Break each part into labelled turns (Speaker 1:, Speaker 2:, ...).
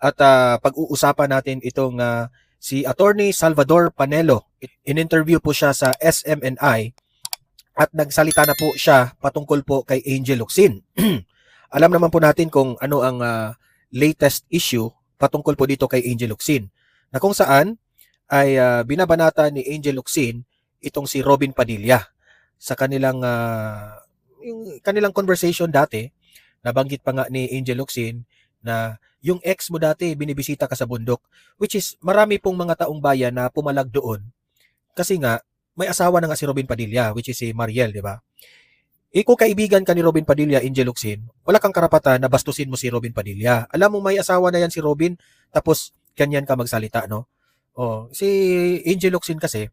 Speaker 1: at pag-uusapan natin itong si Attorney Salvador Panelo. In-interview po siya sa SMNI at nagsalita na po siya patungkol po kay Angel Locsin. Alam naman po natin kung ano ang latest issue patungkol po dito kay Angel Locsin, na kung saan ay binabanata ni Angel Locsin itong si Robin Padilla sa kanilang yung kanilang conversation dati. Nabanggit pa nga ni Angel Locsin na yung ex mo dati binibisita ka sa bundok, which is marami pong mga taong bayan na pumalag doon kasi nga may asawa na nga si Robin Padilla, which is si Mariel, di ba? Kung kaibigan ka ni Robin Padilla, Angel Locsin, wala kang karapatan na bastusin mo si Robin Padilla. Alam mo may asawa na yan si Robin, tapos ganyan ka magsalita, no? Si Angel Locsin kasi,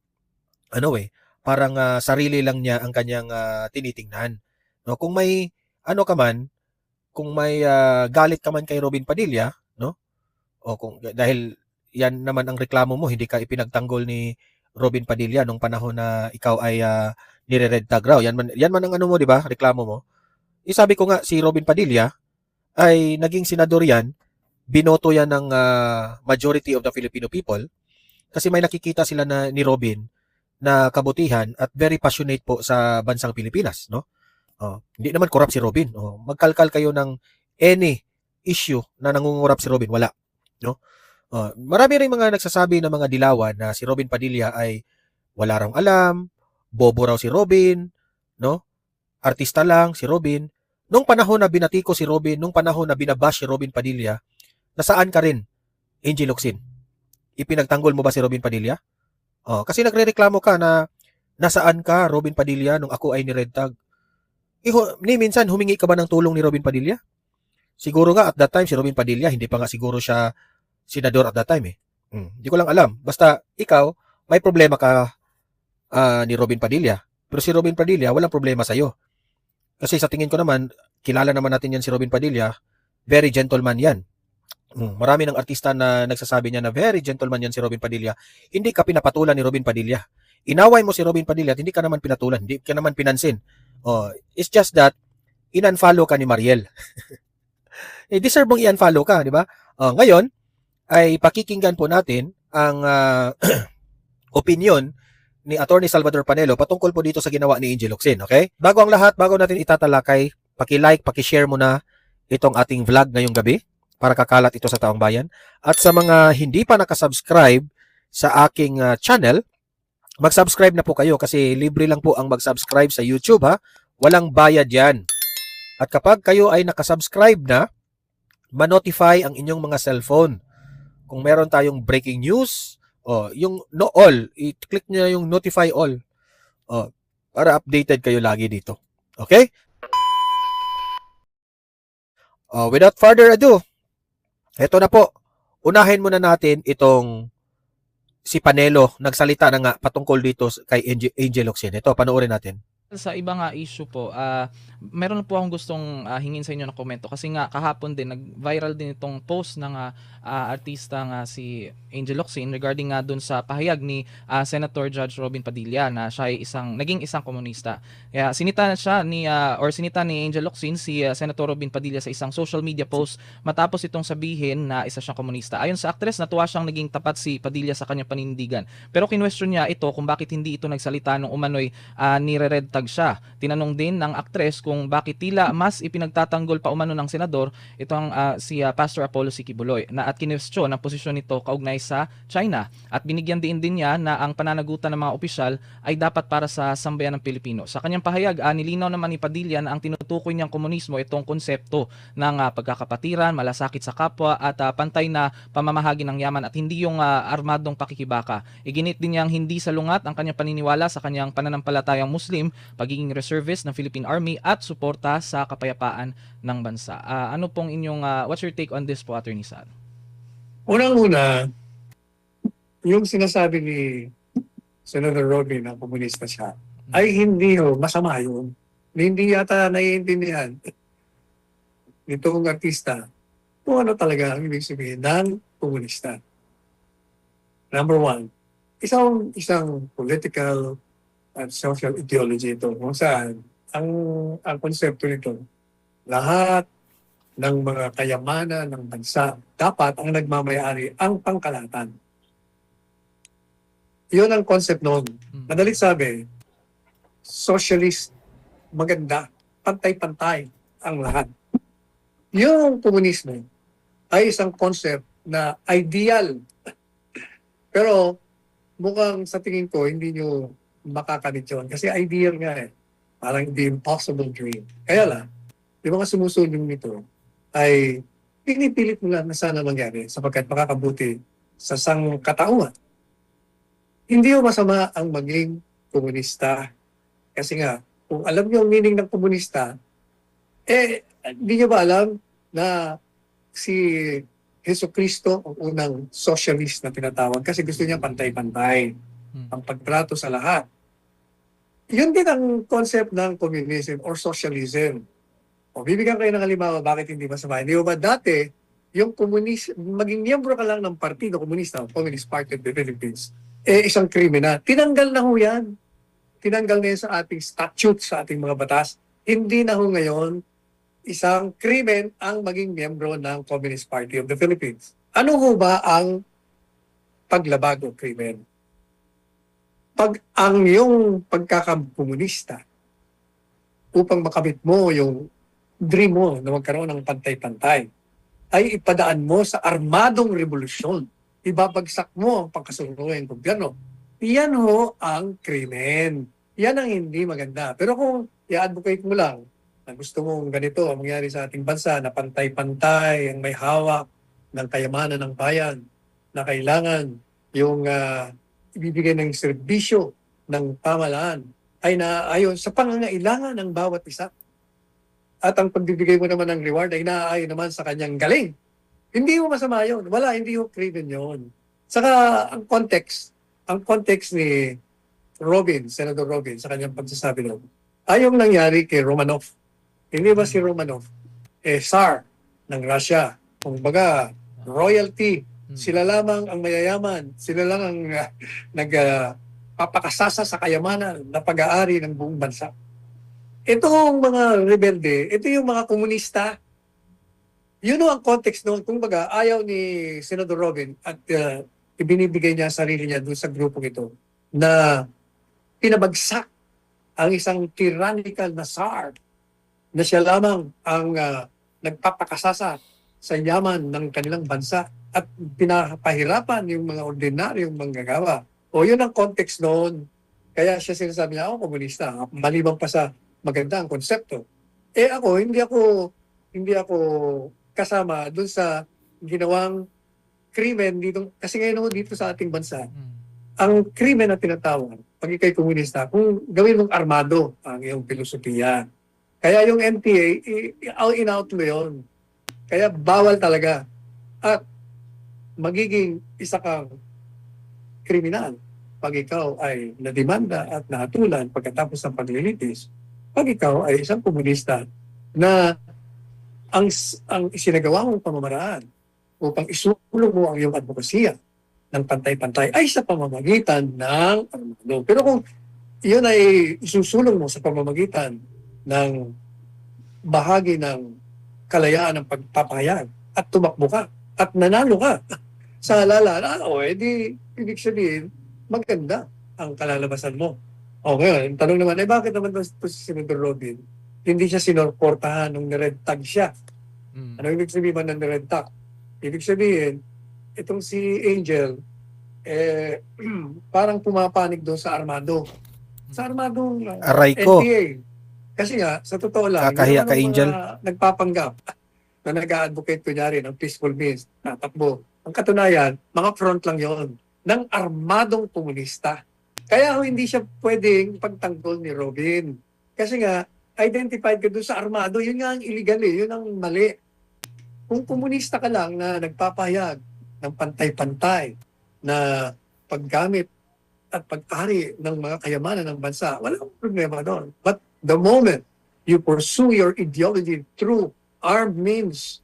Speaker 1: parang sarili lang niya ang kanyang tinitingnan. No? Kung may, kung may galit ka man kay Robin Padilla, no? Dahil yan naman ang reklamo mo, hindi ka ipinagtanggol ni Robin Padilla nung panahon na ikaw ay nire-red tag raw. Yan man ang ano mo, di ba? Reklamo mo. Sabi ko nga, si Robin Padilla ay naging senador yan, binoto yan ng majority of the Filipino people kasi may nakikita sila na ni Robin na kabutihan at very passionate po sa bansang Pilipinas, no? Hindi naman corrupt si Robin. Magkalkal kayo ng any issue na nangungurap si Robin, wala, no? Marami ring mga nagsasabi ng mga dilawan na si Robin Padilla ay wala raw alam, bobo raw si Robin, no? Artista lang si Robin. Nung panahon na binatiko si Robin, nung panahon na binabash si Robin Padilla, nasaan ka rin, Angel Locsin? Ipinagtanggol mo ba si Robin Padilla? Kasi nagrereklamo ka na nasaan ka, Robin Padilla, nung ako ay ni-red tag. Minsan, humingi ka ba ng tulong ni Robin Padilla? Siguro nga at that time, si Robin Padilla, hindi pa nga siguro siya senador at that time eh. Hindi ko lang alam. Basta ikaw, may problema ka ni Robin Padilla. Pero si Robin Padilla, walang problema sa'yo. Kasi sa tingin ko naman, kilala naman natin yan si Robin Padilla, very gentleman yan. Marami ng artista na nagsasabi niya na very gentleman yan si Robin Padilla. Hindi ka pinapatulan ni Robin Padilla. Inaway mo si Robin Padilla at hindi ka naman pinatulan, hindi ka naman pinansin. It's just that, in-unfollow ka ni Mariel. Deserve mong i-unfollow ka, di ba? Ngayon, ay pakikinggan po natin ang opinion ni Attorney Salvador Panelo patungkol po dito sa ginawa ni Angel Locsin, okay? Bago ang lahat, bago natin itatalakay, paki-like, paki-share mo na itong ating vlog ngayong gabi para kakalat ito sa taong bayan. At sa mga hindi pa nakasubscribe sa aking channel, mag-subscribe na po kayo kasi libre lang po ang mag-subscribe sa YouTube, ha? Walang bayad yan. At kapag kayo ay nakasubscribe na, ma-notify ang inyong mga cellphone. Kung meron tayong breaking news, yung no all, i-click nyo yung notify all para updated kayo lagi dito. Okay? Without further ado, eto na po. Unahin muna natin itong si Panelo. Nagsalita na nga patungkol dito kay Angel Locsin. Ito, panoorin natin.
Speaker 2: Sa iba nga issue po, meron po akong gustong hingin sa inyo ng komento kasi nga kahapon din nag-viral din itong post ng artista nga si Angel Locsin regarding nga dun sa pahayag ni Senator Judge Robin Padilla na siya ay naging isang komunista. Kaya sinita ni Angel Locsin si Senator Robin Padilla sa isang social media post matapos itong sabihin na isa siyang komunista. Ayon sa aktres, natuwa siyang naging tapat si Padilla sa kanyang panindigan. Pero kinwestiyon niya ito kung bakit hindi ito nagsalita nung umano'y nire-red tag siya. Tinanong din ng aktres kung bakit tila mas ipinagtatanggol pa umano ng senador itong si Pastor Apollo C. Quiboloy na at kinwestiyon ang posisyon nito kaugnay sa China at binigyan din niya na ang pananagutan ng mga opisyal ay dapat para sa sambayan ng Pilipino. Sa kanyang pahayag, nilinaw naman ni Padilla na ang tinutukoy niyang komunismo itong konsepto ng pagkakapatiran, malasakit sa kapwa at pantay na pamamahagi ng yaman at hindi yung armadong pakikibaka. Iginit din niyang hindi salungat ang kanyang paniniwala sa kanyang pananampalatayang Muslim, pagiging reservist ng Philippine Army at suporta sa kapayapaan ng bansa. Ano pong inyong what's your take on this po, Attorney Sal?
Speaker 3: Unang-una, yung sinasabi ni Senator Robin na komunista siya, ay hindi masama yun. Hindi yata naiintindihan nitong artista kung ano talaga ang ibig sabihin ng komunista. Number one, isang political at social ideology ito kung saan ang konsepto nito, lahat ng mga kayamanan ng bansa, dapat ang nagmamayari ang pangkalahatan. Yun ang concept noon. Madalit sabi, socialist, maganda, pantay-pantay ang lahat. Yung komunismo ay isang concept na ideal. Pero mukhang sa tingin ko, hindi nyo makakamit yun. Kasi ideal nga eh. Parang the impossible dream. Kaya lang, yung mga sumusunod nito ay pinipilit mo lang na sana mangyari sapagkat makakabuti sa sangkatauhan. Hindi mo masama ang maging komunista. Kasi nga, kung alam niyo ang meaning ng komunista, hindi niyo ba alam na si Jesucristo ang unang socialist na tinatawag kasi gusto niya pantay-pantay ang pagtrato sa lahat. Yun din ang concept ng communism or socialism. O bibigyan kayo ng halimbawa bakit hindi masama. Hindi ba dati, yung maging miyembro ka lang ng partido komunista, Communist Party of the Philippines, isang krimen na. Tinanggal na ho yan. Tinanggal na yan sa ating statute, sa ating mga batas. Hindi na ho ngayon isang krimen ang maging miyembro ng Communist Party of the Philippines. Ano ho ba ang paglabag o krimen? Pag ang iyong pagkakakomunista upang makamit mo yung dream mo na magkaroon ng pantay-pantay ay ipadaan mo sa armadong revolusyon. Ibabagsak mo ang pangkasunungan ng gobyerno. Yan ho ang krimen. Yan ang hindi maganda. Pero kung i-advocate mo lang na gusto mong ganito ang mangyari sa ating bansa na pantay-pantay, ang may hawak ng kayamanan ng bayan, na kailangan yung ibibigay ng serbisyo ng pamahalaan ay naaayon sa pangangailangan ng bawat isa. At ang pagbibigay mo naman ng reward ay naaayon naman sa kanyang galing. Hindi mo masama yun. Wala, hindi mo krimen yun. Saka ang context ni Robin, Senator Robin, sa kanyang pagsasabi noon, ay yung nangyari kay Romanov. Hindi ba si Romanov? Tsar ng Russia. Kung baga, royalty. Sila lamang ang mayayaman. Sila lang ang nagpapakasasa sa kayamanan na pag-aari ng buong bansa. Itong mga rebelde, ito yung mga komunista. Yun ang context noon. Kung baga, ayaw ni Senator Robin at ibinibigay niya sarili niya doon sa grupong ito na pinabagsak ang isang tyrannical na Tsar na siya lamang ang nagpapakasasa sa yaman ng kanilang bansa at pinapahirapan yung mga ordinaryong manggagawa. O yun ang context noon. Kaya siya sinasabi niya, ako komunista. Maliban pa sa maganda ang konsepto. Hindi ako kasama dun sa ginawang krimen dito. Kasi ngayon dito sa ating bansa, ang krimen na tinatawag, pag ikay komunista, kung gawin mong armado ang iyong filosofiya. Kaya yung NPA, in-out mo yun. Kaya bawal talaga. At magiging isa kang kriminal pag ikaw ay nadimanda at nahatulan pagkatapos ng paglilitis, pag ikaw ay isang komunista na ang isinagawa mong pamamaraan upang isulong mo ang iyong advokasya ng pantay-pantay ay sa pamamagitan ng armado. Pero kung iyon ay isusulong mo sa pamamagitan ng bahagi ng kalayaan ng pagpapahayag at tumakbo ka at nanalo ka sa halalan, ibig sabihin, maganda ang kalalabasan mo. O ngayon, ang tanong naman, bakit naman ito si Senator Robin? Hindi siya sinorportahan nung nired tag siya. Ano ibig sabihin man ng nired tag? Ibig sabihin, itong si Angel, parang pumapanig doon sa armado. Sa armadong
Speaker 1: Aray ko.
Speaker 3: NPA. Kasi nga, sa totoo lang,
Speaker 1: Kakahiya ka,
Speaker 3: yung
Speaker 1: Angel.
Speaker 3: mga nagpapanggap na nag-a-advocate kunyari ng peaceful means, tatakbo. Ang katunayan, mga front lang yon ng armadong komunista. Kaya hindi siya pwedeng pagtanggol ni Robin. Kasi nga, identified ka doon sa armado, yun nga ang illegal yun ang mali. Kung komunista ka lang na nagpapahayag ng pantay-pantay na paggamit at pag-ari ng mga kayamanan ng bansa, walang problema doon. But the moment you pursue your ideology through armed means,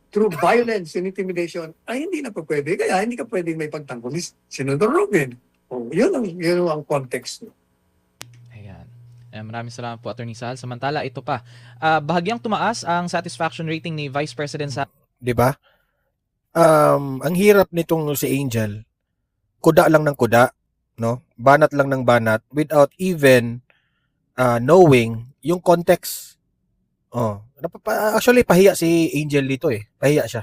Speaker 3: through violence and intimidation, ay hindi na pa pwede. Kaya hindi ka pwedeng may pagtanggol ni Senator Robin. Yun ang context.
Speaker 2: Ayan. Maraming salamat po, Attorney Sal. Samantala, ito pa. Bahagyang tumaas ang satisfaction rating ni Vice President Sara
Speaker 1: 'Di ba? Ang hirap nitong si Angel, kuda lang ng kuda, no? Banat lang ng banat without even knowing yung context. Actually pahiya si Angel dito eh. Pahiya siya.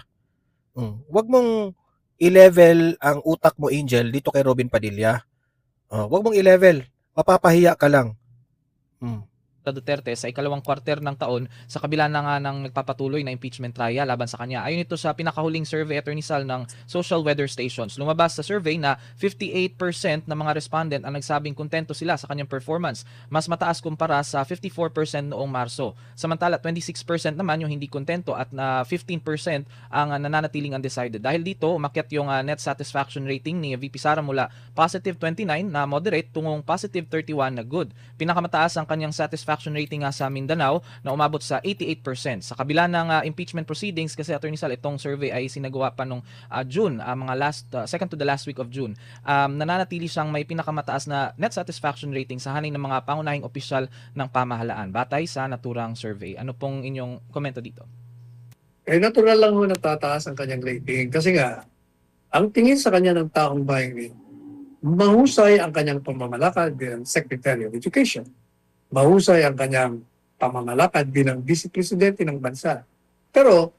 Speaker 1: Wag mong i-level ang utak mo, Angel, dito kay Robin Padilla. Wag mong i-level. Mapapahiya ka lang.
Speaker 2: Duterte sa ikalawang kwarter ng taon sa kabila na nga ng nagpapatuloy na impeachment trial laban sa kanya. Ayon ito sa pinakahuling survey, Attorney Sal, ng Social Weather Stations. Lumabas sa survey na 58% ng mga respondent ang nagsabing kontento sila sa kanyang performance. Mas mataas kumpara sa 54% noong Marso. Samantala, 26% naman yung hindi kontento at 15% ang nananatiling undecided. Dahil dito, umakyat yung net satisfaction rating ni VP Sara mula positive 29 na moderate tungong positive 31 na good. Pinakamataas ang kanyang satisfaction rating nga sa Mindanao na umabot sa 88%. Sa kabila ng impeachment proceedings, kasi Attorney Sal, itong survey ay sinagawa pa nung June, second to the last week of June. Nananatili siyang may pinakamataas na net satisfaction rating sa haning ng mga pangunahing opisyal ng pamahalaan batay sa naturang survey. Ano pong inyong komento dito?
Speaker 3: Natural lang ho natataas ang kanyang rating. Kasi nga, ang tingin sa kanya ng taong bayan, mahusay ang kanyang pamamalakad bilang Secretary of Education. Mahusay ang kanyang pamamalakad bilang Vice Presidente ng bansa. Pero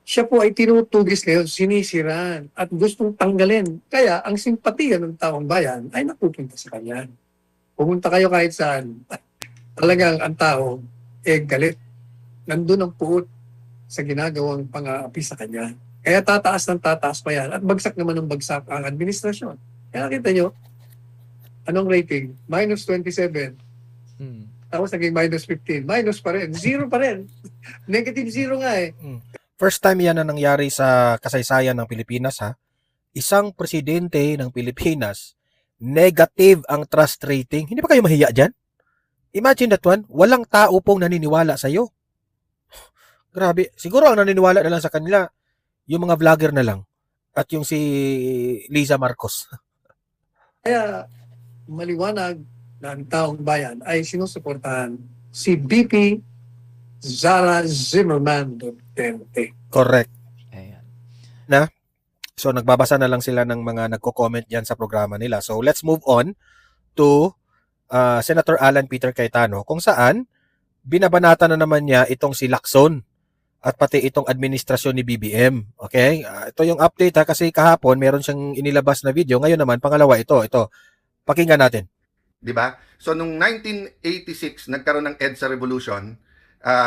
Speaker 3: siya po ay tinutugis ngayon, sinisiran at gustong tanggalin. Kaya ang simpatiya ng taong bayan ay napupunta sa kanya. Pumunta kayo kahit saan. Talagang ang tao galit. Nandun ang puot sa ginagawang pang-aapi sa kanya. Kaya tataas ng tataas pa yan at bagsak naman ng bagsak ang administrasyon. Kaya nakita nyo, anong rating? Minus 27. Tapos naging minus 15. Minus pa rin. Zero pa rin. Negative zero nga eh.
Speaker 1: First time yan na nangyari sa kasaysayan ng Pilipinas, ha? Isang presidente ng Pilipinas, negative ang trust rating. Hindi ba kayo mahiya dyan? Imagine that one. Walang tao pong naniniwala sa'yo. Grabe. Siguro ang naniniwala na lang sa kanila, yung mga vlogger na lang. At yung si Liza Marcos.
Speaker 3: Kaya maliwanag na ang taong bayan ay sinusuportahan si BP Sara Zimmerman Duterte.
Speaker 1: Correct.
Speaker 2: Ayan.
Speaker 1: So nagbabasa na lang sila ng mga nagko-comment diyan sa programa nila. So let's move on to Senator Alan Peter Cayetano, kung saan binabanata na naman niya itong si Lacson at pati itong administrasyon ni BBM. Okay? Ito yung update, ha, kasi kahapon meron siyang inilabas na video. Ngayon naman pangalawa ito. Pakinggan natin.
Speaker 4: 'Di ba? So nung 1986 nagkaroon ng EDSA revolution,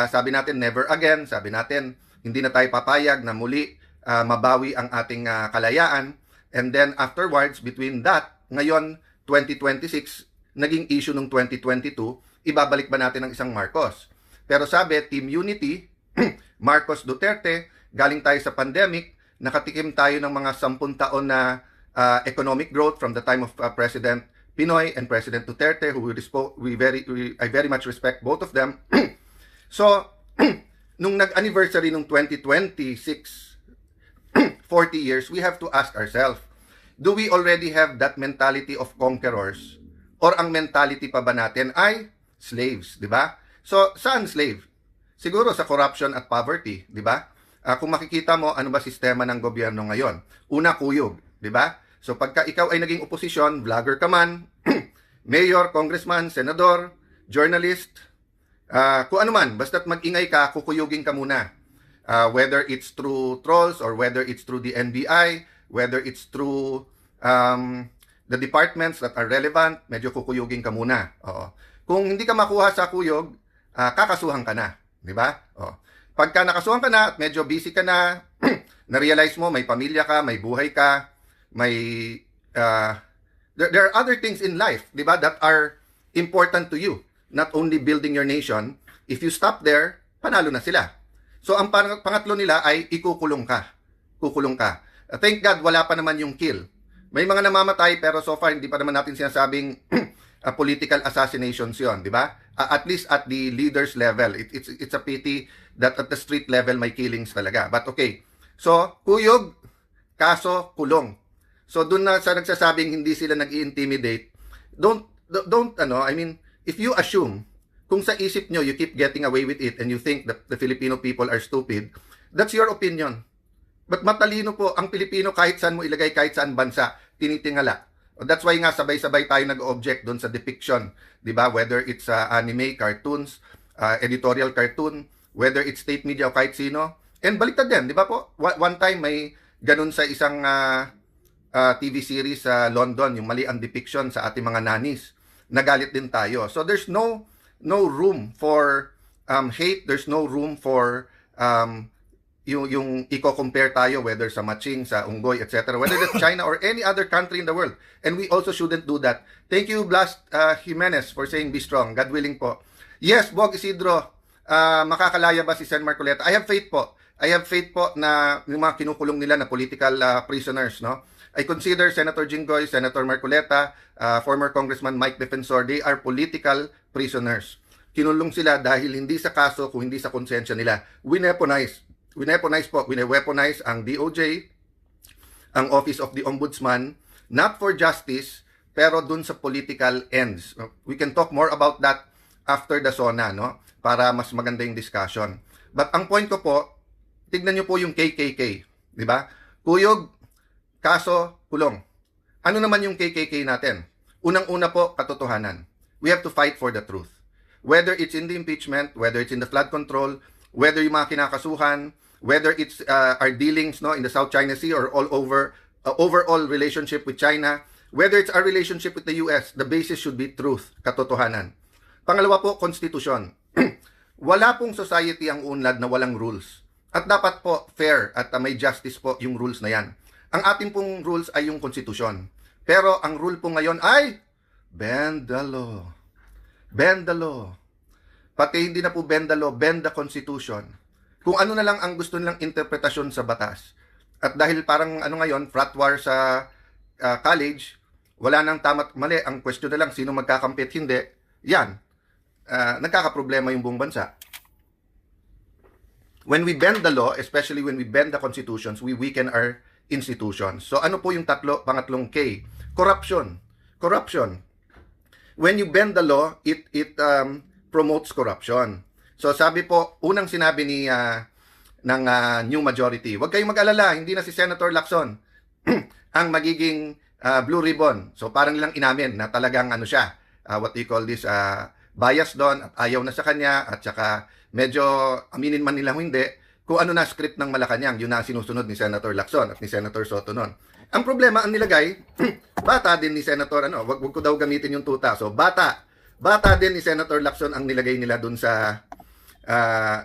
Speaker 4: sabi natin never again, sabi natin hindi na tayo papayag na muli mabawi ang ating kalayaan, and then afterwards between that, ngayon 2026 naging issue nung 2022, ibabalik ba natin ang isang Marcos? Pero sabi Team Unity, Marcos Duterte, galing tayo sa pandemic, nakatikim tayo ng mga 10 taon na economic growth from the time of President Pinoy and President Duterte, who I very much respect both of them. So, nung nag-anniversary nung 2026, 40 years, we have to ask ourselves, do we already have that mentality of conquerors? Or ang mentality pa ba natin ay slaves, di ba? So, saan slave? Siguro sa corruption at poverty, di ba? Kung makikita mo, ano ba sistema ng gobyerno ngayon? Una, kuyog, di ba? So pagka ikaw ay naging oposisyon, vlogger ka man, mayor, congressman, senador, journalist, kung ano man, basta't mag-ingay ka, kukuyugin ka muna. Whether it's through trolls or whether it's through the NBI, whether it's through the departments that are relevant, medyo kukuyugin ka muna. Oo. Kung hindi ka makuha sa kuyog, kakasuhan ka na. Di ba? Pagka nakasuhan ka na at medyo busy ka na, na-realize mo may pamilya ka, may buhay ka, may there are other things in life, 'di ba, that are important to you, not only building your nation. If you stop there, panalo na sila. So ang pangatlo nila ay ikukulong ka. Thank God wala pa naman yung kill. May mga namamatay pero so far hindi pa naman natin sinasabing political assassinations 'yon, 'di ba? At least at the leaders level. It's a pity that at the street level may killings talaga. But okay. So kuyog, kaso kulong. So doon na sa nagsasabing hindi sila nag-i-intimidate, don't I mean, if you assume Kung sa isip nyo, you keep getting away with it and you think that the Filipino people are stupid, that's your opinion. But matalino po ang Pilipino kahit saan mo ilagay, kahit saan bansa, tinitingala. That's why nga sabay-sabay tayo nag-object doon sa depiction, 'di ba? Whether it's anime, cartoons, editorial cartoon, whether it's state media o kahit sino. And baliktad din, 'di ba po? One time may ganun sa isang TV series sa London, yung mali ang depiction sa ating mga nanis. Nagalit din tayo. So there's no room for hate, there's no room for yung i-compare tayo whether sa Maching, sa Unggoy, etc. Whether it's China or any other country in the world. And we also shouldn't do that. Thank you, Blas Jimenez, for saying be strong. God willing po. Yes, Bog Isidro, makakalaya ba si Sen. Marcoleta? I have faith po. I have faith po na yung mga kinukulong nila na political prisoners, no? I consider Senator Jinggoy, Senator Marcoleta, former Congressman Mike Defensor, they are political prisoners. Kinulong sila dahil hindi sa kaso, kung hindi sa konsensya nila. Weaponize ang DOJ, ang Office of the Ombudsman, not for justice, pero dun sa political ends. We can talk more about that after the SONA, no? Para mas maganda yung discussion. But ang point ko po, tignan nyo po yung KKK, di ba? Kuyog, kaso, kulong. Ano naman yung KKK natin? Unang-una po, katotohanan. We have to fight for the truth. Whether it's in the impeachment, whether it's in the flood control, whether yung mga kinakasuhan, whether it's our dealings, no, in the South China Sea or all over, overall relationship with China, whether it's our relationship with the US, the basis should be truth, katotohanan. Pangalawa po, konstitusyon. Wala pong society ang unlad na walang rules. At dapat po fair at may justice po yung rules na yan. Ang ating pong rules ay yung konstitusyon. Pero ang rule po ngayon ay bend the law. Bend the law. Pati hindi na po bend the law, bend the constitution. Kung ano na lang ang gusto nilang interpretasyon sa batas. At dahil parang ngayon, frat war sa college, wala nang tama't mali. Ang question na lang, sino magkakampit, hindi. Yan. Nagkakaproblema yung buong bansa. When we bend the law, especially when we bend the constitutions, we weaken our institutions. So ano po yung pangatlong K? Corruption. Corruption. When you bend the law, it promotes corruption. So sabi po, unang sinabi ng New Majority, huwag kayong mag-alala, hindi na si Senator Lacson ang magiging blue ribbon. So parang nilang inamin na talagang siya, what do you call this, bias doon at ayaw na sa kanya at saka medyo aminin man nila hindi, kung ano na script ng Malacanang, yun na sinusunod ni Senator Lacson at ni Senator Soto noon. Ang problema, ang nilagay, bata din ni Senator, wag ko daw gamitin yung tuta. So bata din ni Senator Lacson ang nilagay nila dun sa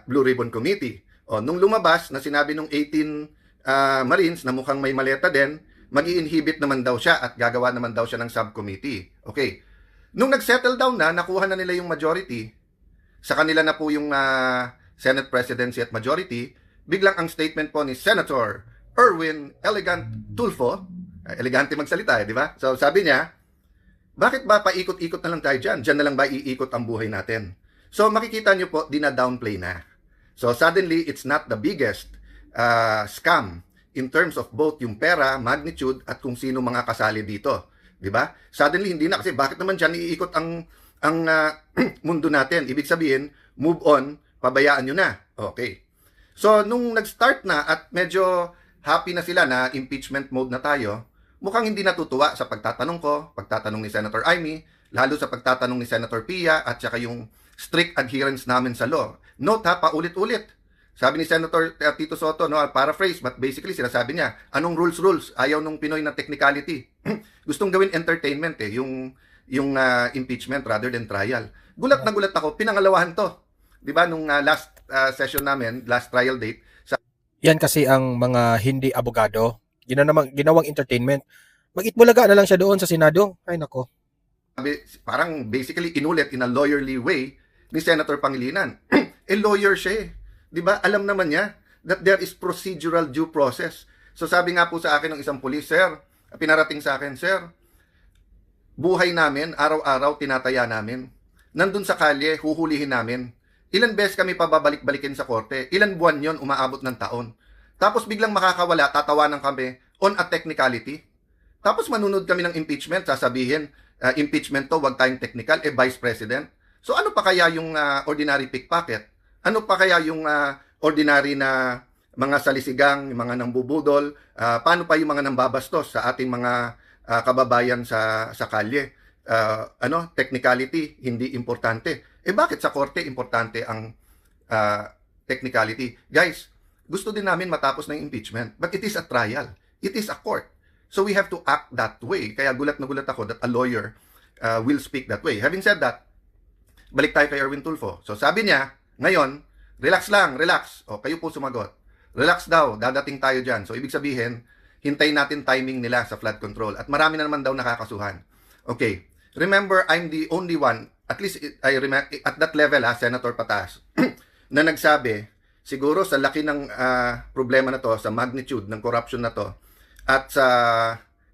Speaker 4: Blue Ribbon Committee. O, nung lumabas na sinabi nung 18 Marines na mukhang may maleta din, mag-i-inhibit naman daw siya at gagawa naman daw siya ng subcommittee. Okay. Nung nag-settle down na, nakuha na nila yung majority, sa kanila na po yung Senate presidency at majority, biglang ang statement po ni Senator Erwin Elegant Tulfo, elegante magsalita, di ba? So sabi niya, bakit ba paikot-ikot na lang tayo dyan? Dyan na lang ba iikot ang buhay natin? So makikita nyo po, dina-downplay na. So suddenly, it's not the biggest scam in terms of both yung pera, magnitude, at kung sino mga kasali dito. Di ba? Suddenly, hindi na kasi bakit naman dyan iikot ang mundo natin? Ibig sabihin, move on, pabayaan nyo na. Okay. So, nung nag-start na at medyo happy na sila na impeachment mode na tayo, mukhang hindi natutuwa sa pagtatanong ko, pagtatanong ni Senator Amy, lalo sa pagtatanong ni Senator Pia, at saka yung strict adherence namin sa law. Note ha, paulit-ulit. Sabi ni Senator Tito Soto, no, paraphrase, but basically sinasabi niya, anong rules? Ayaw nung Pinoy na technicality. Gustong gawin entertainment yung impeachment rather than trial. Gulat na gulat ako, pinangalawahan to. 'Di ba nung last session namin, last trial date.
Speaker 1: Yan kasi ang mga hindi abogado, ginawang entertainment. Mag-itbulaga na lang siya doon sa Senado. Ay nako.
Speaker 4: Parang basically inulit in a lawyerly way ni Senator Pangilinan. Lawyer siya eh. 'Di ba? Alam naman niya that there is procedural due process. So sabi nga po sa akin ng isang pulis, sir, pinarating sa akin, sir, buhay namin, araw-araw tinataya namin. Nandun sa kalye, huhulihin namin. Ilan beses kami pababalik-balikin sa korte. Ilan buwan yon, umaabot ng taon. Tapos biglang makakawala, tatawanan kami on a technicality. Tapos manunod kami ng impeachment, sasabihin, impeachment to, wag tayong technical, vice president. So ano pa kaya yung ordinary pickpocket? Ano pa kaya yung ordinary na mga salisigang, yung mga nambubudol? Paano pa yung mga nambabastos sa ating mga kababayan sa kalye? Technicality, hindi importante. Bakit sa korte importante ang technicality? Guys, gusto din namin matapos ng impeachment, but it is a trial. It is a court. So we have to act that way. Kaya gulat na gulat ako that a lawyer will speak that way. Having said that, balik tayo kay Erwin Tulfo. So sabi niya, ngayon, relax lang, relax. O, kayo po sumagot. Relax daw, dadating tayo dyan. So ibig sabihin, hintayin natin timing nila sa flood control. At marami na naman daw nakakasuhan. Okay, remember, I'm the only one, at least I remember, at that level, Senator Patas, na nagsabi, siguro sa laki ng problema na to, sa magnitude ng corruption na to, at sa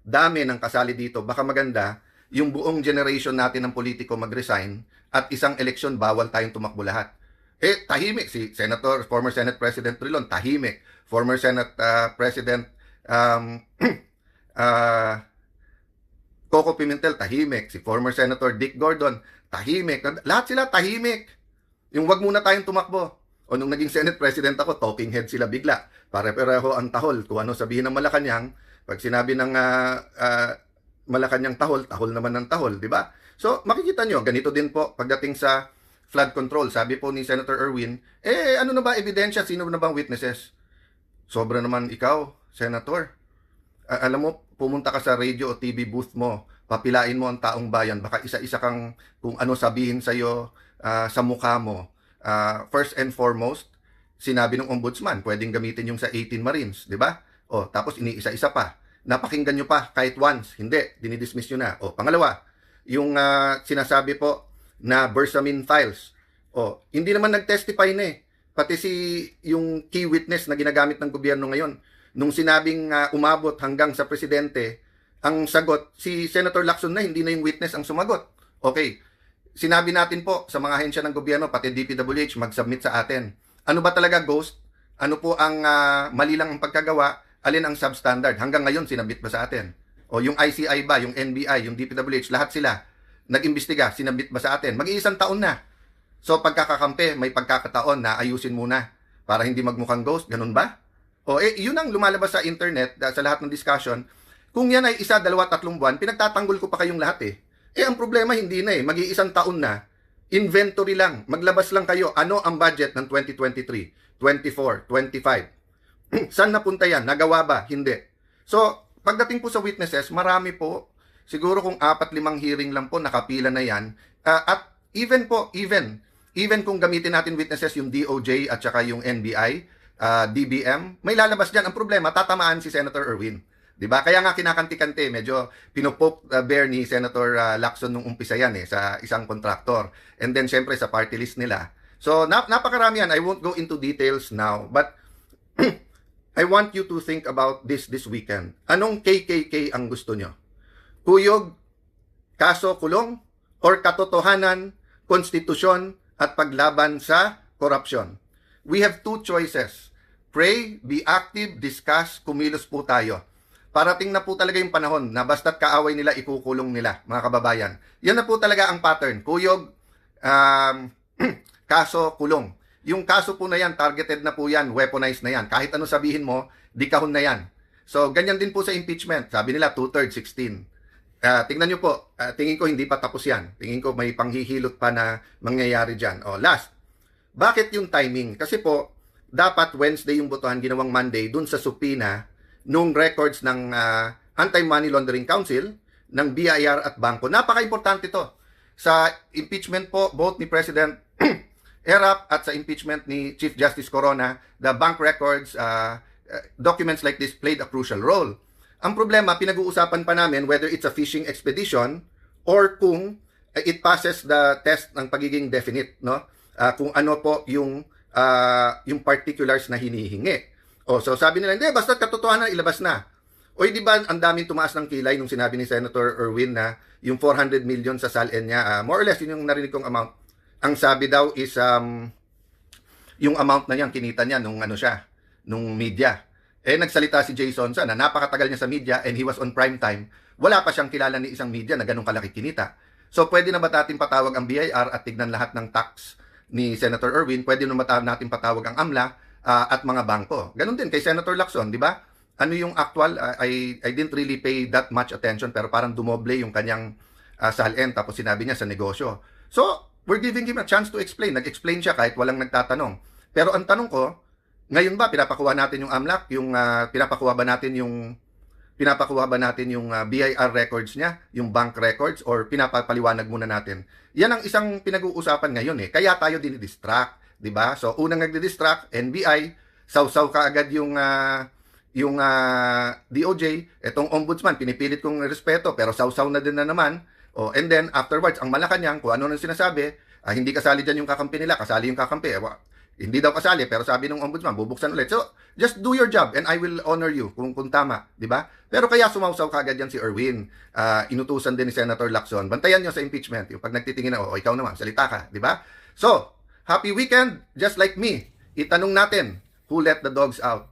Speaker 4: dami ng kasali dito, baka maganda yung buong generation natin ng politiko mag-resign at isang eleksyon bawal tayong tumakbo lahat. Tahimik si former Senate President Trilon, tahimik. Former Senate President Coco Pimentel, tahimik. Si former Senator Dick Gordon, tahimik. Lahat sila tahimik. Yung wag muna tayong tumakbo. O nung naging Senate President ako, talking head sila bigla. Pare-pareho ang tahol. Kung ano sabihin ng Malacanang, pag sinabi ng Malacanang tahol, tahol naman ng tahol, di ba? So, makikita nyo, ganito din po pagdating sa flood control. Sabi po ni Senator Erwin, ano na ba ebidensya? Sino na bang witnesses? Sobra naman ikaw, Senator. Alam mo, pumunta ka sa radio o TV booth mo, papilain mo ang taong bayan, baka isa-isa kang kung ano sabihin sa'yo sa mukha mo. First and foremost, sinabi ng ombudsman, pwedeng gamitin yung sa 18 Marines, di ba? O, tapos iniisa-isa pa. Napakinggan nyo pa kahit once. Hindi, dinidismiss nyo na. O, pangalawa, yung sinasabi po na Bersamin files. O, hindi naman nag-testify na eh. Pati yung key witness na ginagamit ng gobyerno ngayon, nung sinabing umabot hanggang sa presidente, ang sagot, si Senator Lacson na, hindi na yung witness ang sumagot. Okay, sinabi natin po sa mga ahensya ng gobyerno, pati DPWH, mag-submit sa atin. Ano ba talaga ghost? Ano po ang mali lang ang pagkagawa? Alin ang substandard? Hanggang ngayon, sinabit ba sa atin? O yung ICI ba, yung NBI, yung DPWH, lahat sila nag-imbestiga, sinabit ba sa atin? Mag-iisang taon na. So pagkakakampi, may pagkakataon na ayusin muna para hindi magmukhang ghost. Ganun ba? O yun ang lumalabas sa internet, sa lahat ng discussion. Kung yan ay 1, 2, 3 buwan, pinagtatanggol ko pa kayong lahat eh. Ang problema hindi na eh. Mag-iisang taon na. Inventory lang. Maglabas lang kayo. Ano ang budget ng 2023, 24, 25? Saan napunta yan? Nagawa ba? Hindi. So, pagdating po sa witnesses, marami po. Siguro kung 4-5 hearing lang po, nakapila na yan. At even kung gamitin natin witnesses yung DOJ at saka yung NBI, DBM, may lalabas dyan. Ang problema, tatamaan si Senator Erwin. Diba? Kaya nga kinakanti-kanti, medyo pinopoke bear ni Senator Lacson nung umpisa yan sa isang kontraktor. And then, syempre, sa party list nila. So, napakarami yan. I won't go into details now. But, I want you to think about this weekend. Anong KKK ang gusto nyo? Kuyog, kaso kulong, or katotohanan, konstitusyon, at paglaban sa korupsyon? We have 2 choices. Pray, be active, discuss, kumilos po tayo. Parating na po talaga yung panahon na basta't kaaway nila, ikukulong nila, mga kababayan. Yan na po talaga ang pattern. Kuyog, kaso, kulong. Yung kaso po na yan, targeted na po yan, weaponized na yan. Kahit ano sabihin mo, di kahon na yan. So, ganyan din po sa impeachment. Sabi nila, 2/3, 16. Tingnan nyo po, tingin ko hindi pa tapos yan. Tingin ko may panghihilot pa na mangyayari dyan. Last, bakit yung timing? Kasi po, dapat Wednesday yung botohan, ginawang Monday, dun sa supina, nung records ng Anti-Money Laundering Council, ng BIR at Bangko. Napaka-importante to. Sa impeachment po, both ni President Erap at sa impeachment ni Chief Justice Corona, the bank records, documents like this played a crucial role. Ang problema, pinag-uusapan pa namin whether it's a fishing expedition or kung it passes the test ng pagiging definite, no? Kung ano po yung particulars na hinihingi. So sabi nila, hindi, basta katotohanan, ilabas na. Di ba ang daming tumaas ng kilay nung sinabi ni Senator Erwin na yung 400 million sa SALN niya, more or less, yun yung narinig kong amount. Ang sabi daw is yung amount na yan, kinita niya nung media. Nagsalita si Jason na napakatagal niya sa media and he was on prime time. Wala pa siyang kilala ni isang media na ganun kalaki kinita. So pwede na ba natin patawag ang BIR at tignan lahat ng tax ni Senator Erwin? Pwede na ba natin patawag ang AMLA at mga bangko? Ganon din kay Senator Lacson, di ba? Ano yung actual? I didn't really pay that much attention pero parang dumoble yung kanyang salin tapos sinabi niya sa negosyo. So, we're giving him a chance to explain. Nag-explain siya kahit walang nagtatanong. Pero ang tanong ko, ngayon ba pinapakuha natin yung AMLAC, yung pinapakuha ba natin yung BIR records niya, yung bank records, or pinapapaliwanag muna natin? Yan ang isang pinag-uusapan ngayon eh. Kaya tayo dinidistract, di ba? So, unang nagdi-distract, NBI, sausaw ka agad yung DOJ, etong ombudsman, pinipilit kong respeto, pero sausaw na din na naman. And then, afterwards, ang Malacanang, kung ano nang sinasabi, hindi kasali dyan yung kakampi nila, kasali yung kakampi. Hindi daw kasali, pero sabi ng ombudsman, bubuksan ulit. So, just do your job and I will honor you kung tama, di ba? Pero kaya sumausaw kagad yan si Erwin. Inutusan din ni Senator Lacson. Bantayan nyo sa impeachment. Yung pag nagtitingin na, ikaw naman, salita ka, di ba? So, happy weekend, just like me. Itanong natin, who let the dogs out?